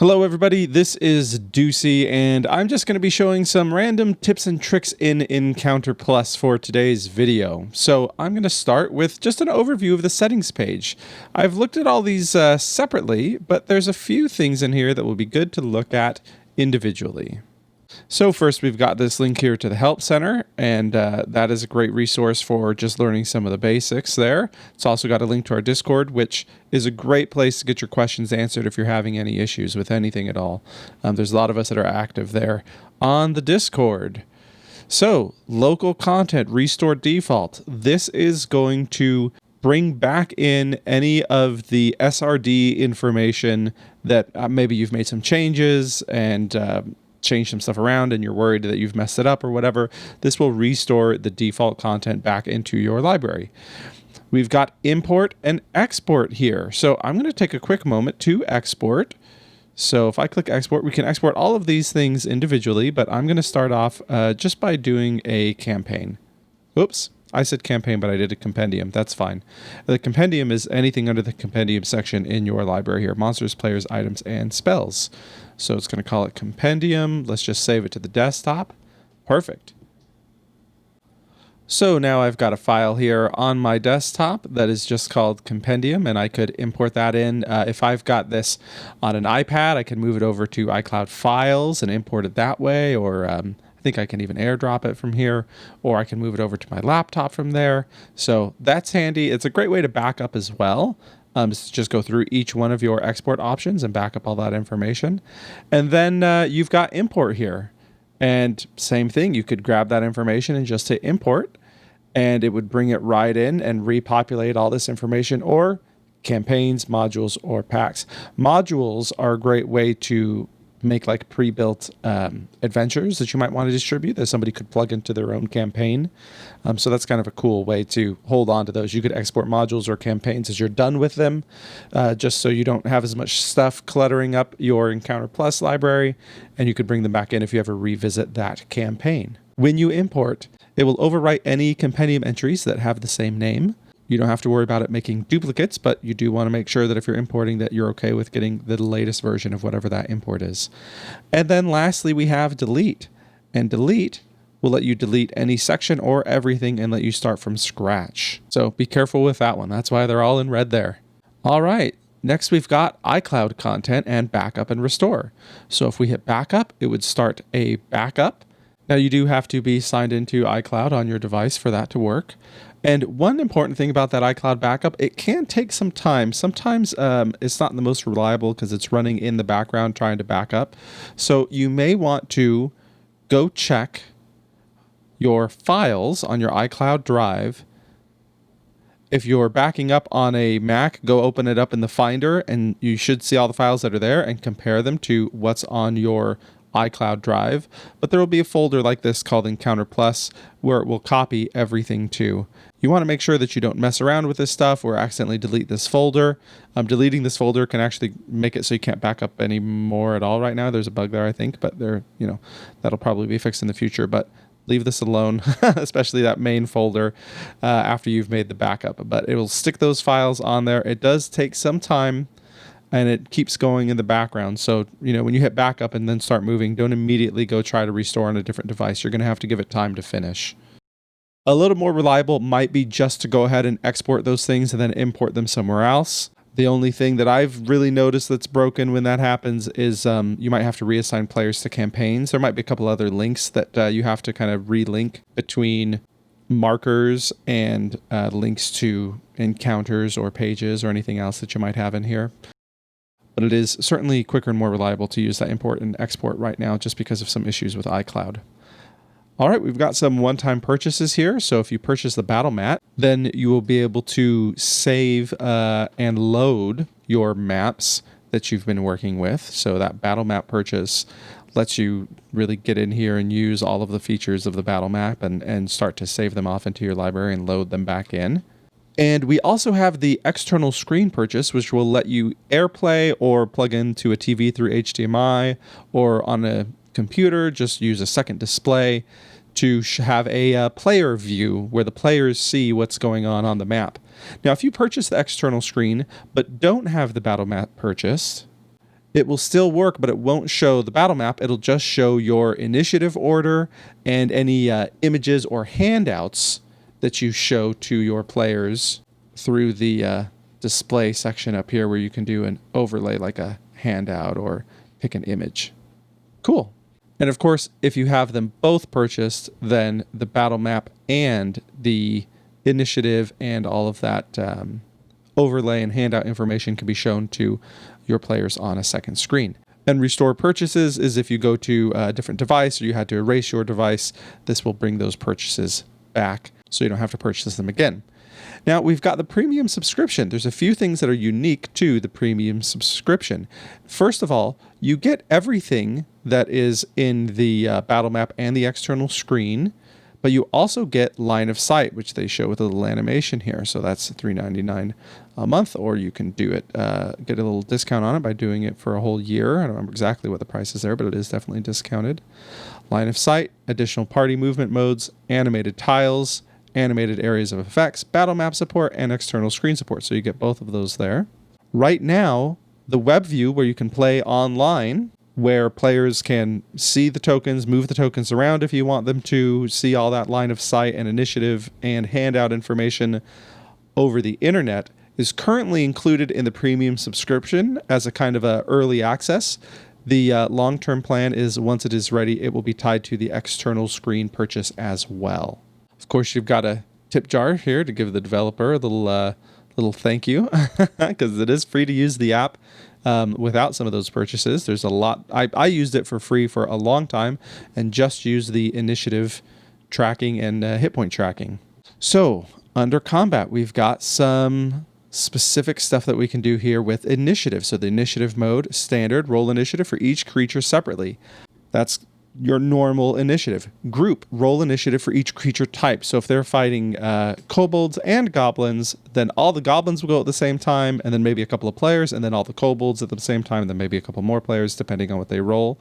Hello everybody, this is Deucey, and I'm just going to be showing some random tips and tricks in EncounterPlus for today's video. So I'm going to start with just an overview of the settings page. I've looked at all these separately, but there's a few things in here that will be good to look at individually. So first we've got this link here to the Help Center, and that is a great resource for just learning some of the basics there. It's also got a link to our Discord, which is a great place to get your questions answered if you're having any issues with anything at all. There's a lot of us that are active there on the Discord. So local content, restore default. This is going to bring back in any of the SRD information that maybe you've made some changes and change some stuff around and you're worried that you've messed it up or whatever. This will restore the default content back into your library. We've got import and export here. So I'm going to take a quick moment to export. So if I click export, we can export all of these things individually, but I'm going to start off just by doing a campaign. Oops. I said campaign, but I did a compendium. That's fine. The compendium is anything under the compendium section in your library here. Monsters, players, items, and spells. So it's going to call it compendium. Let's just save it to the desktop. Perfect. So now I've got a file here on my desktop that is just called compendium, and I could import that in. If I've got this on an iPad, I can move it over to iCloud files and import it that way, or I think I can even airdrop it from here, or I can move it over to my laptop from there. So that's handy. It's a great way to back up as well. Just go through each one of your export options and back up all that information. And then you've got import here. And same thing, you could grab that information and just hit import, and it would bring it right in and repopulate all this information, or campaigns, modules, or packs. Modules are a great way to make like pre-built adventures that you might want to distribute that somebody could plug into their own campaign. So that's kind of a cool way to hold on to those. You could export modules or campaigns as you're done with them, just so you don't have as much stuff cluttering up your EncounterPlus library, and you could bring them back in if you ever revisit that campaign. When you import, it will overwrite any compendium entries that have the same name. You don't have to worry about it making duplicates, but you do want to make sure that if you're importing that you're okay with getting the latest version of whatever that import is. And then lastly, we have delete. And delete will let you delete any section or everything and let you start from scratch. So be careful with that one. That's why they're all in red there. All right. Next, we've got iCloud content and backup and restore. So if we hit backup, it would start a backup. Now you do have to be signed into iCloud on your device for that to work. And one important thing about that iCloud backup, it can take some time. Sometimes it's not the most reliable because it's running in the background trying to back up. So you may want to go check your files on your iCloud drive. If you're backing up on a Mac, go open it up in the Finder, and you should see all the files that are there and compare them to what's on your iCloud drive. But there will be a folder like this called EncounterPlus where it will copy everything to. You want to make sure that you don't mess around with this stuff or accidentally delete this folder. Deleting this folder can actually make it so you can't back up anymore at all right now. There's a bug there, I think, but that'll probably be fixed in the future. But leave this alone, especially that main folder after you've made the backup. But it will stick those files on there. It does take some time, and it keeps going in the background. So, when you hit backup and then start moving, don't immediately go try to restore on a different device. You're going to have to give it time to finish. A little more reliable might be just to go ahead and export those things and then import them somewhere else. The only thing that I've really noticed that's broken when that happens is you might have to reassign players to campaigns. There might be a couple other links that you have to kind of relink between markers and links to encounters or pages or anything else that you might have in here. But it is certainly quicker and more reliable to use that import and export right now just because of some issues with iCloud. All right, we've got some one-time purchases here. So if you purchase the battle mat, then you will be able to save and load your maps that you've been working with. So that battle map purchase lets you really get in here and use all of the features of the battle map and start to save them off into your library and load them back in. And we also have the external screen purchase, which will let you AirPlay or plug into a TV through HDMI, or on a computer, just use a second display to have a player view where the players see what's going on the map. Now, if you purchase the external screen but don't have the battle map purchased, it will still work, but it won't show the battle map. It'll just show your initiative order and any images or handouts that you show to your players through the display section up here, where you can do an overlay like a handout or pick an image. Cool. And of course, if you have them both purchased, then the battle map and the initiative and all of that overlay and handout information can be shown to your players on a second screen. And restore purchases is if you go to a different device or you had to erase your device, this will bring those purchases back so you don't have to purchase them again. Now, we've got the premium subscription. There's a few things that are unique to the premium subscription. First of all, you get everything that is in the battle map and the external screen, but you also get line of sight, which they show with a little animation here. So that's $3.99 a month, or you can do it, get a little discount on it by doing it for a whole year. I don't remember exactly what the price is there, but it is definitely discounted. Line of sight, additional party movement modes, animated tiles, animated areas of effects, battle map support, and external screen support. So you get both of those there. Right now, the web view where you can play online, where players can see the tokens, move the tokens around if you want them to, see all that line of sight and initiative and handout information over the internet, is currently included in the premium subscription as a kind of a early access. The long-term plan is once it is ready, it will be tied to the external screen purchase as well. Of course, you've got a tip jar here to give the developer a little thank you, because it is free to use the app without some of those purchases. There's a lot. I used it for free for a long time and just used the initiative tracking and hit point tracking. So under combat, we've got some specific stuff that we can do here with initiative. So the initiative mode, standard, roll initiative for each creature separately. That's your normal initiative. Group, roll initiative for each creature type. So if they're fighting kobolds and goblins, then all the goblins will go at the same time, and then maybe a couple of players, and then all the kobolds at the same time, and then maybe a couple more players, depending on what they roll.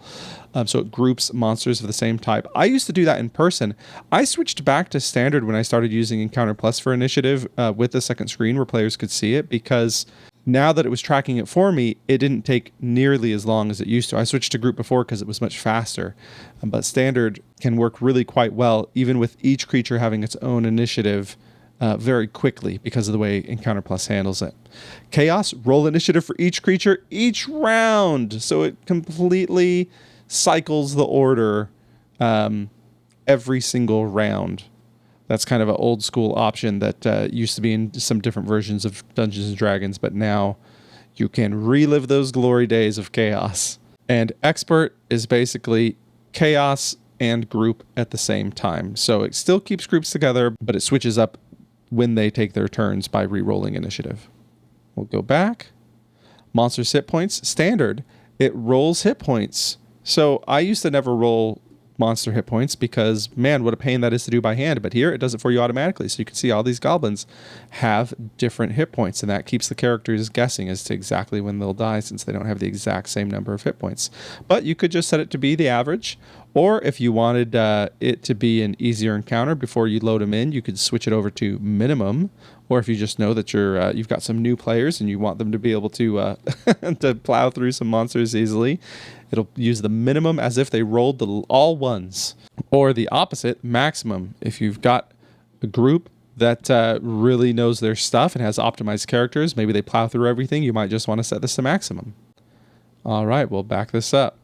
So it groups monsters of the same type. I used to do that in person. I switched back to standard when I started using EncounterPlus for initiative with the second screen where players could see it, because now that it was tracking it for me, it didn't take nearly as long as it used to. I switched to group before because it was much faster, but standard can work really quite well, even with each creature having its own initiative very quickly because of the way EncounterPlus handles it. Chaos, roll initiative for each creature each round, so it completely cycles the order every single round. That's kind of an old school option that used to be in some different versions of Dungeons and Dragons, but now you can relive those glory days of chaos. And expert is basically chaos and group at the same time. So it still keeps groups together, but it switches up when they take their turns by re-rolling initiative. We'll go back. Monsters hit points, standard. It rolls hit points. So I used to never roll monster hit points because, man, what a pain that is to do by hand. But here it does it for you automatically. So you can see all these goblins have different hit points, and that keeps the characters guessing as to exactly when they'll die, since they don't have the exact same number of hit points. But you could just set it to be the average, or if you wanted it to be an easier encounter before you load them in, you could switch it over to minimum. Or if you just know that you've got some new players and you want them to be able to to plow through some monsters easily, it'll use the minimum as if they rolled all ones. Or the opposite, maximum. If you've got a group that really knows their stuff and has optimized characters, maybe they plow through everything, you might just want to set this to maximum. All right, we'll back this up.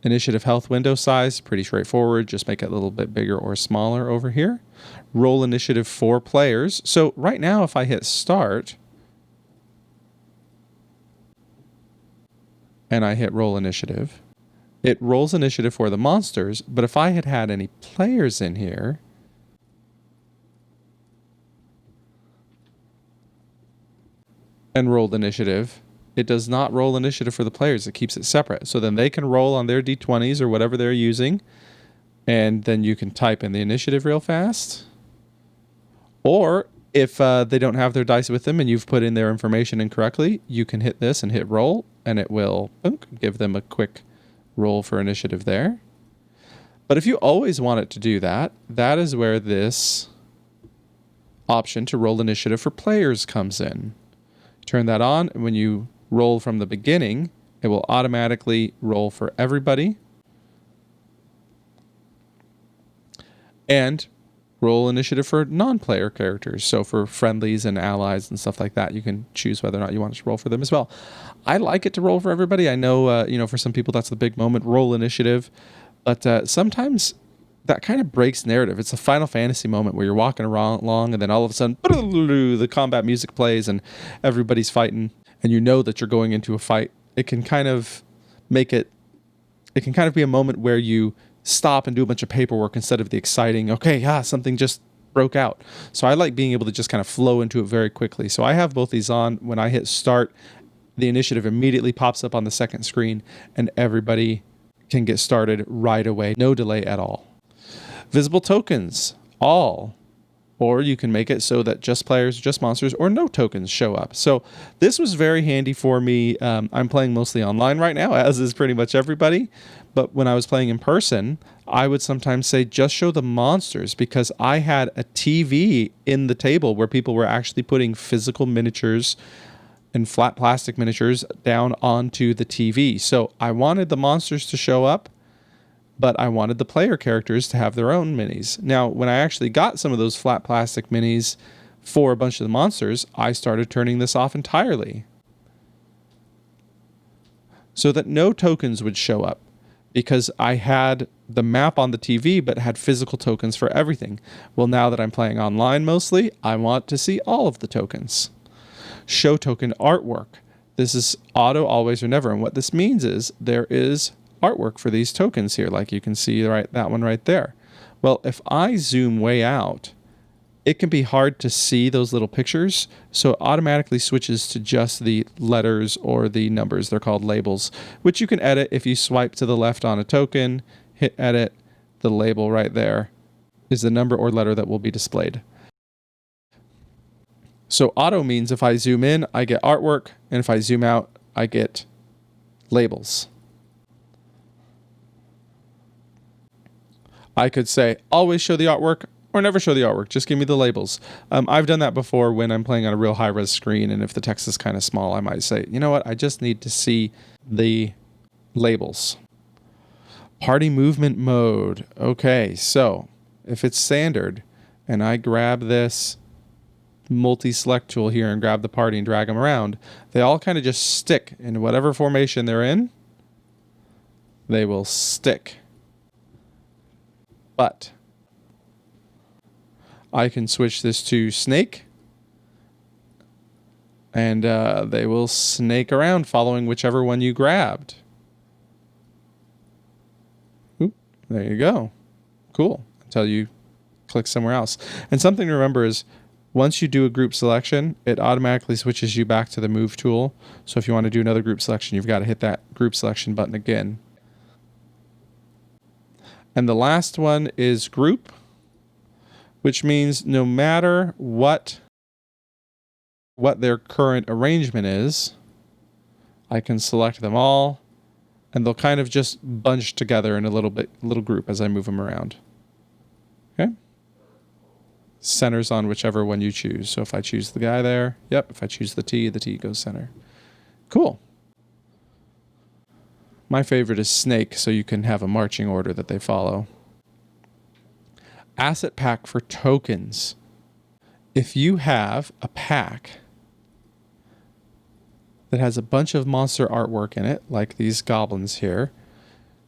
Initiative health window size, pretty straightforward. Just make it a little bit bigger or smaller over here. Roll initiative for players. So right now, if I hit start and I hit roll initiative, it rolls initiative for the monsters. But if I had had any players in here, and rolled initiative, it does not roll initiative for the players. It keeps it separate. So then they can roll on their D20s or whatever they're using, and then you can type in the initiative real fast. Or if they don't have their dice with them and you've put in their information incorrectly, you can hit this and hit roll, and it will give them a quick roll for initiative there. But if you always want it to do that, that is where this option to roll initiative for players comes in. Turn that on, and when you roll from the beginning, It will automatically roll for everybody. And roll initiative for non-player characters. So for friendlies and allies and stuff like that, you can choose whether or not you want to roll for them as well. I like it to roll for everybody. I know, for some people that's the big moment, roll initiative. But sometimes that kind of breaks narrative. It's a Final Fantasy moment where you're walking around along and then all of a sudden the combat music plays and everybody's fighting and you know that you're going into a fight. It can kind of make it can kind of be a moment where you stop and do a bunch of paperwork instead of the exciting, something just broke out. So I like being able to just kind of flow into it very quickly. So I have both these on. When I hit start, the initiative immediately pops up on the second screen and everybody can get started right away. No delay at all. Visible tokens, all. Or you can make it so that just players, just monsters, or no tokens show up. So this was very handy for me. I'm playing mostly online right now, as is pretty much everybody. But when I was playing in person, I would sometimes say, just show the monsters, because I had a TV in the table where people were actually putting physical miniatures and flat plastic miniatures down onto the TV. So I wanted the monsters to show up, but I wanted the player characters to have their own minis. Now, when I actually got some of those flat plastic minis for a bunch of the monsters, I started turning this off entirely so that no tokens would show up, because I had the map on the TV but had physical tokens for everything. Well, now that I'm playing online mostly, I want to see all of the tokens. Show token artwork. This is auto, always, or never. And what this means is there is artwork for these tokens here, like you can see that one right there. Well, if I zoom way out, it can be hard to see those little pictures, so it automatically switches to just the letters or the numbers. They're called labels, which you can edit if you swipe to the left on a token, hit edit. The label right there is the number or letter that will be displayed. So auto means if I zoom in, I get artwork, and if I zoom out, I get labels. I could say, always show the artwork or never show the artwork. Just give me the labels. I've done that before when I'm playing on a real high-res screen, and if the text is kind of small, I might say, you know what, I just need to see the labels. Party movement mode. Okay, so if it's standard, and I grab this multi-select tool here and grab the party and drag them around, they all kind of just stick in whatever formation they're in. They will stick. But I can switch this to snake, and they will snake around following whichever one you grabbed. Oop, there you go. Cool. Until you click somewhere else. And something to remember is once you do a group selection, it automatically switches you back to the move tool. So if you want to do another group selection, you've got to hit that group selection button again. And the last one is group, which means no matter what their current arrangement is, I can select them all, and they'll kind of just bunch together in a little group as I move them around. Okay? Centers on whichever one you choose. So if I choose the guy there, yep, if I choose the T goes center. Cool. My favorite is snake, so you can have a marching order that they follow. Asset pack for tokens. If you have a pack that has a bunch of monster artwork in it, like these goblins here,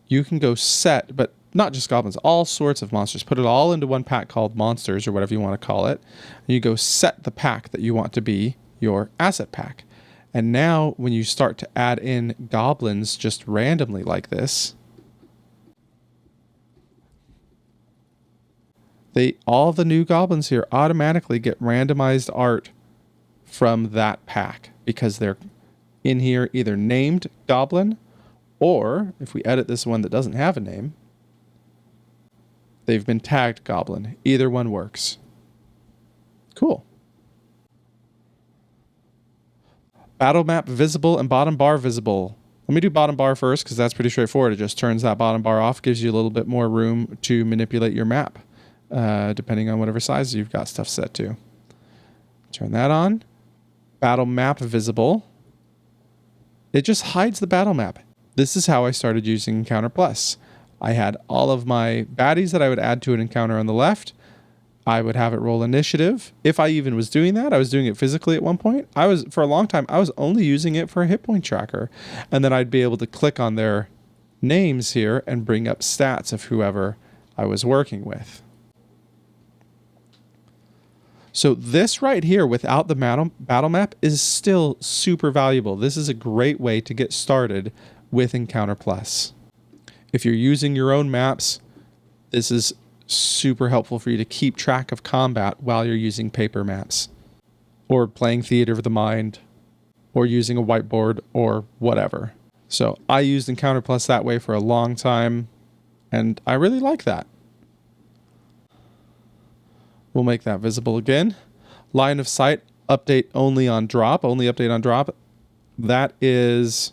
you can go set, but not just goblins, all sorts of monsters. Put it all into one pack called monsters, or whatever you want to call it. And you go set the pack that you want to be your asset pack. And now when you start to add in goblins just randomly like this, all the new goblins here automatically get randomized art from that pack, because they're in here either named goblin, or if we edit this one that doesn't have a name, they've been tagged goblin. Either one works. Cool. Battle map visible and bottom bar visible. Let me do bottom bar first, because that's pretty straightforward. It just turns that bottom bar off, gives you a little bit more room to manipulate your map, depending on whatever size you've got stuff set to. Turn that on. Battle map visible. it just hides the battle map. This is how I started using EncounterPlus. I had all of my baddies that I would add to an encounter on the left. I would have it roll initiative. If I even was doing that, I was doing it physically at one point. For a long time, I was only using it for a hit point tracker. And then I'd be able to click on their names here and bring up stats of whoever I was working with. So this right here without the battle map is still super valuable. This is a great way to get started with EncounterPlus. If you're using your own maps, this is super helpful for you to keep track of combat while you're using paper maps or playing theater of the mind or using a whiteboard or whatever. So I used EncounterPlus that way for a long time and I really like that. We'll make that visible again. Line of sight, update only on drop, only update on drop. That is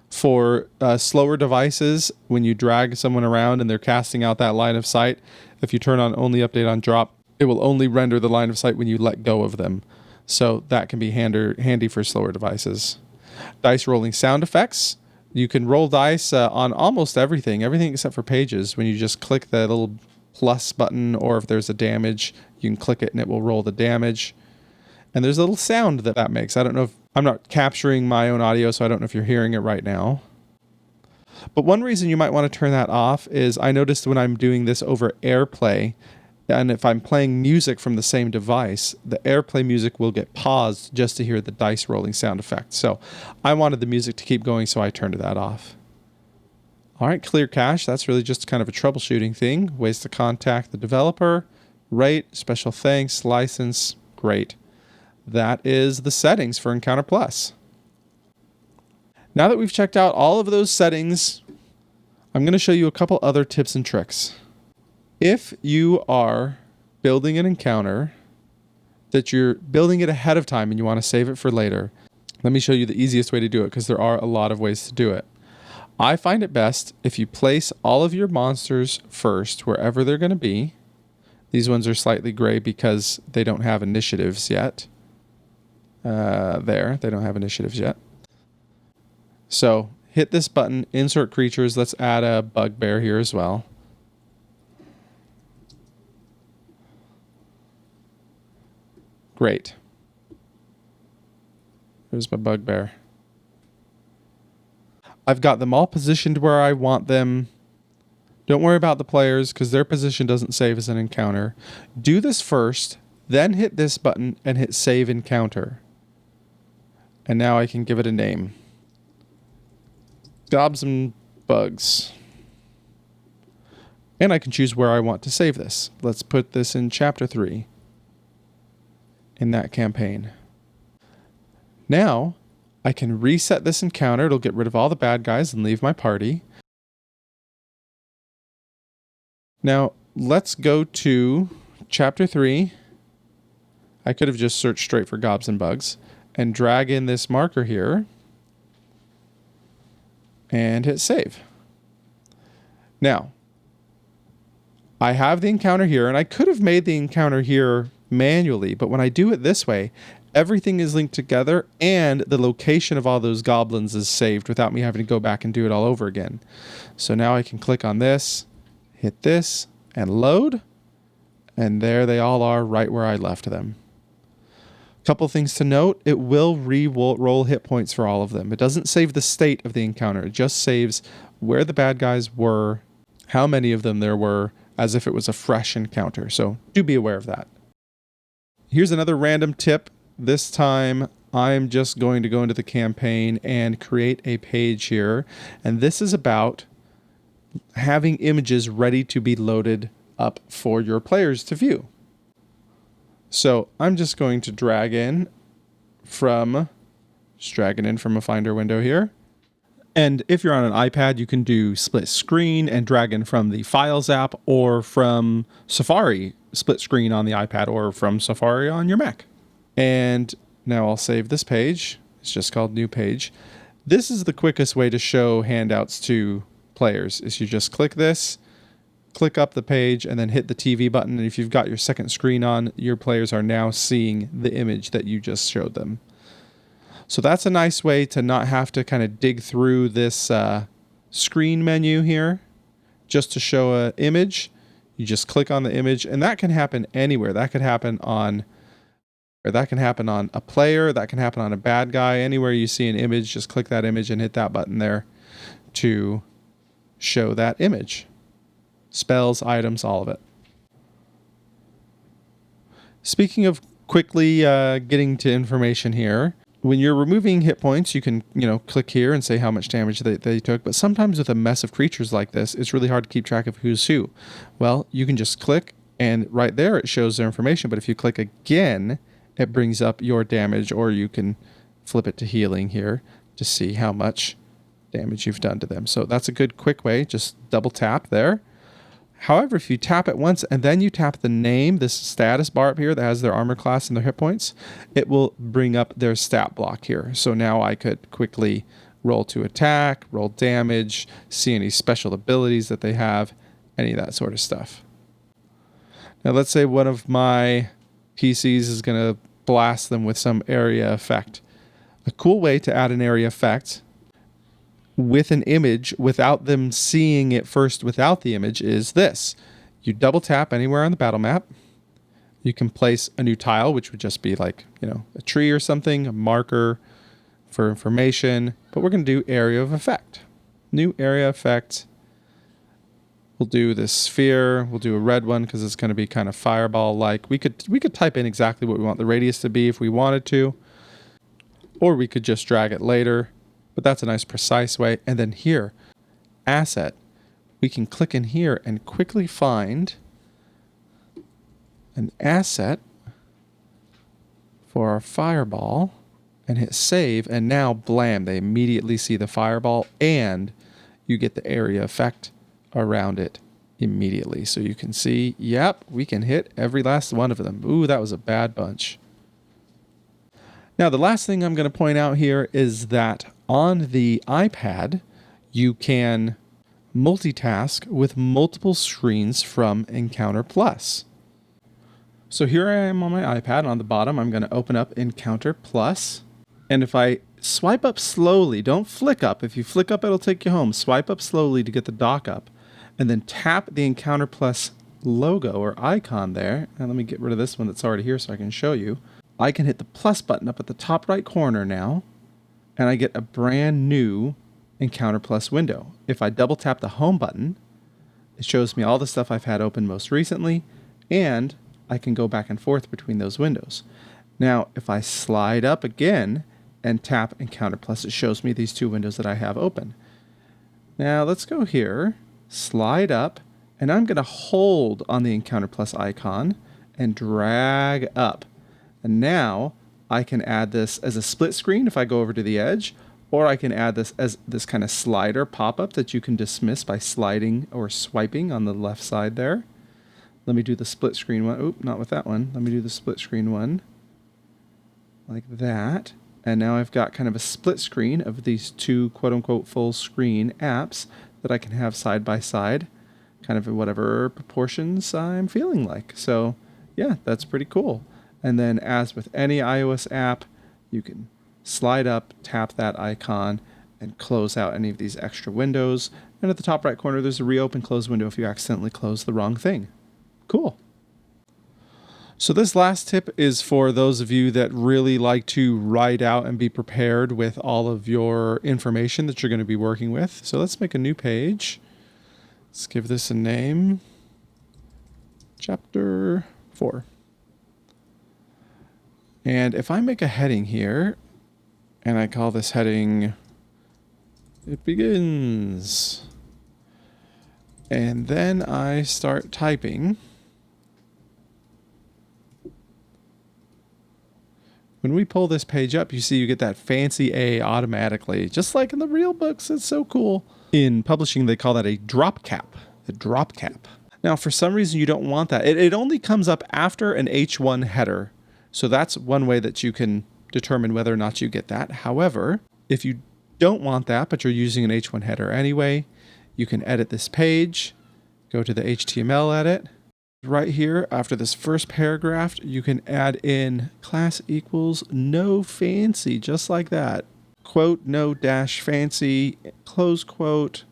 for slower devices. When you drag someone around and they're casting out that line of sight, if you turn on only update on drop, it will only render the line of sight when you let go of them. So that can be handy for slower devices. Dice rolling sound effects. You can roll dice on almost everything except for pages. When you just click the little plus button, or if there's a damage, you can click it and it will roll the damage. And there's a little sound that makes. I don't know if I'm not capturing my own audio, so I don't know if you're hearing it right now. But one reason you might want to turn that off is I noticed when I'm doing this over AirPlay, and if I'm playing music from the same device, the AirPlay music will get paused just to hear the dice rolling sound effect. So I wanted the music to keep going, so I turned that off. All right, clear cache. That's really just kind of a troubleshooting thing. Ways to contact the developer, rate, special thanks, license, great. That is the settings for EncounterPlus. Now that we've checked out all of those settings, I'm going to show you a couple other tips and tricks. If you are building an encounter that you're building it ahead of time and you want to save it for later, let me show you the easiest way to do it because there are a lot of ways to do it. I find it best if you place all of your monsters first wherever they're going to be. These ones are slightly gray because they don't have initiatives yet. They don't have initiatives yet. So hit this button, insert creatures. Let's add a bugbear here as well. Great. There's my bugbear. I've got them all positioned where I want them. Don't worry about the players because their position doesn't save as an encounter. Do this first, then hit this button and hit save encounter. And now I can give it a name. Gobs and bugs. And I can choose where I want to save this. Let's put this in chapter 3 in that campaign. Now I can reset this encounter. It'll get rid of all the bad guys and leave my party. Now let's go to chapter 3. I could have just searched straight for gobs and bugs and drag in this marker here and hit save. Now, I have the encounter here, and I could have made the encounter here manually, but when I do it this way, everything is linked together and the location of all those goblins is saved without me having to go back and do it all over again. So now I can click on this, hit this, and load, and there they all are right where I left them. Couple things to note, it will re-roll hit points for all of them. It doesn't save the state of the encounter. It just saves where the bad guys were, how many of them there were, as if it was a fresh encounter. So do be aware of that. Here's another random tip. This time I'm just going to go into the campaign and create a page here. And this is about having images ready to be loaded up for your players to view. So I'm just going to drag in from a Finder window here. And if you're on an iPad, you can do split screen and drag in from the Files app or from Safari, split screen on the iPad, or from Safari on your Mac. And now I'll save this page. It's just called New Page. This is the quickest way to show handouts to players, is you just click this, click up the page, and then hit the TV button. And if you've got your second screen on, your players are now seeing the image that you just showed them. So that's a nice way to not have to kind of dig through this screen menu here just to show an image. You just click on the image, and that can happen anywhere. That could happen on, or that can happen on a player, that can happen on a bad guy. Anywhere you see an image, just click that image and hit that button there to show that image. Spells, items, all of it. Speaking of quickly getting to information here, when you're removing hit points, you can, click here and say how much damage they took. But sometimes with a mess of creatures like this, it's really hard to keep track of who's who. Well, you can just click, and right there it shows their information. But if you click again, it brings up your damage, or you can flip it to healing here to see how much damage you've done to them. So that's a good quick way. Just double tap there. However, if you tap it once and then you tap the name, this status bar up here that has their armor class and their hit points, it will bring up their stat block here. So now I could quickly roll to attack, roll damage, see any special abilities that they have, any of that sort of stuff. Now let's say one of my PCs is going to blast them with some area effect. A cool way to add an area effect with an image without them seeing it first without the image is this. You double tap anywhere on the battle map. You can place a new tile, which would just be like, a tree or something, a marker for information. But we're going to do area of effect. New area effect. We'll do this sphere. We'll do a red one because it's going to be kind of fireball-like. We could type in exactly what we want the radius to be if we wanted to. Or we could just drag it later. But that's a nice precise way. And then here, asset, we can click in here and quickly find an asset for our fireball and hit save. And now, blam, they immediately see the fireball and you get the area effect around it immediately. So you can see, yep, we can hit every last one of them. Ooh, that was a bad bunch. Now, the last thing I'm going to point out here is that on the iPad, you can multitask with multiple screens from EncounterPlus. So here I am on my iPad, and on the bottom, I'm going to open up EncounterPlus. And if I swipe up slowly, don't flick up. If you flick up, it'll take you home. Swipe up slowly to get the dock up, and then tap the EncounterPlus logo or icon there. And let me get rid of this one that's already here so I can show you. I can hit the plus button up at the top right corner now, and I get a brand new EncounterPlus window. If I double tap the home button, it shows me all the stuff I've had open most recently, and I can go back and forth between those windows. Now, if I slide up again and tap EncounterPlus, it shows me these two windows that I have open. Now, let's go here, slide up, and I'm going to hold on the EncounterPlus icon and drag up. And now I can add this as a split screen if I go over to the edge, or I can add this as this kind of slider pop-up that you can dismiss by sliding or swiping on the left side there. Let me do the split screen one. Oop, not with that one. Let me do the split screen one like that. And now I've got kind of a split screen of these two quote-unquote full screen apps that I can have side by side, kind of in whatever proportions I'm feeling like. So yeah, that's pretty cool. And then as with any iOS app, you can slide up, tap that icon, and close out any of these extra windows. And at the top right corner, there's a reopen close window if you accidentally close the wrong thing. Cool. So this last tip is for those of you that really like to write out and be prepared with all of your information that you're going to be working with. So let's make a new page. Let's give this a name. Chapter 4. And if I make a heading here, and I call this heading, it begins. And then I start typing. When we pull this page up, you see you get that fancy A automatically, just like in the real books. It's so cool. In publishing, they call that a drop cap. A drop cap. Now, for some reason, you don't want that. It only comes up after an H1 header. So that's one way that you can determine whether or not you get that. However, if you don't want that, but you're using an H1 header anyway, you can edit this page, go to the HTML edit, Right here, after this first paragraph, you can add in class equals no fancy, just like that. Quote, no dash fancy, close quote,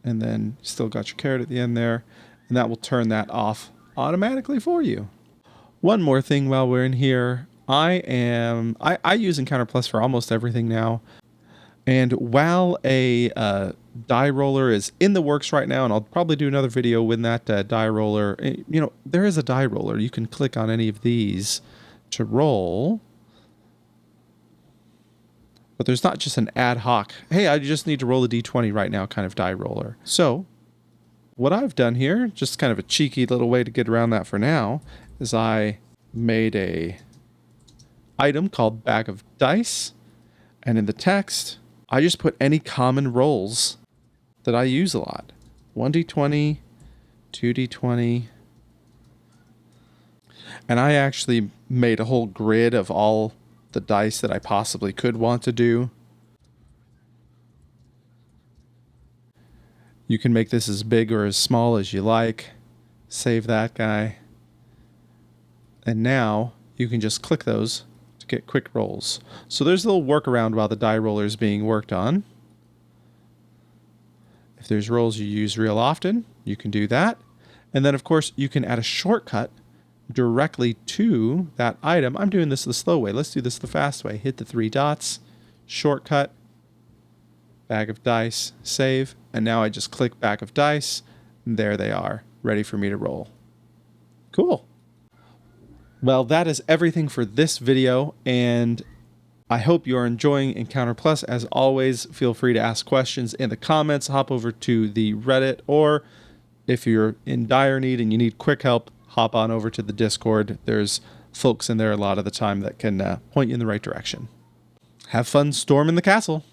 and then still got your caret at the end there, and that will turn that off automatically for you. One more thing while we're in here, I use EncounterPlus for almost everything now. And while a die roller is in the works right now, and I'll probably do another video when that die roller, there is a die roller. You can click on any of these to roll. But there's not just an ad hoc, hey, I just need to roll a d20 right now kind of die roller. So what I've done here, just kind of a cheeky little way to get around that for now, is I made a item called bag of dice. And in the text, I just put any common rolls that I use a lot. 1d20, 2d20. And I actually made a whole grid of all the dice that I possibly could want to do. You can make this as big or as small as you like. Save that guy. And now you can just click those to get quick rolls. So there's a little workaround while the die roller is being worked on. If there's rolls you use real often, you can do that. And then of course you can add a shortcut directly to that item. I'm doing this the slow way. Let's do this the fast way. Hit the 3 dots, shortcut, bag of dice, save, and now I just click bag of dice, and there they are, ready for me to roll. Cool. Well, that is everything for this video, and I hope you're enjoying EncounterPlus. As always, feel free to ask questions in the comments, hop over to the Reddit, or if you're in dire need and you need quick help, hop on over to the Discord. There's folks in there a lot of the time that can point you in the right direction. Have fun storming the castle.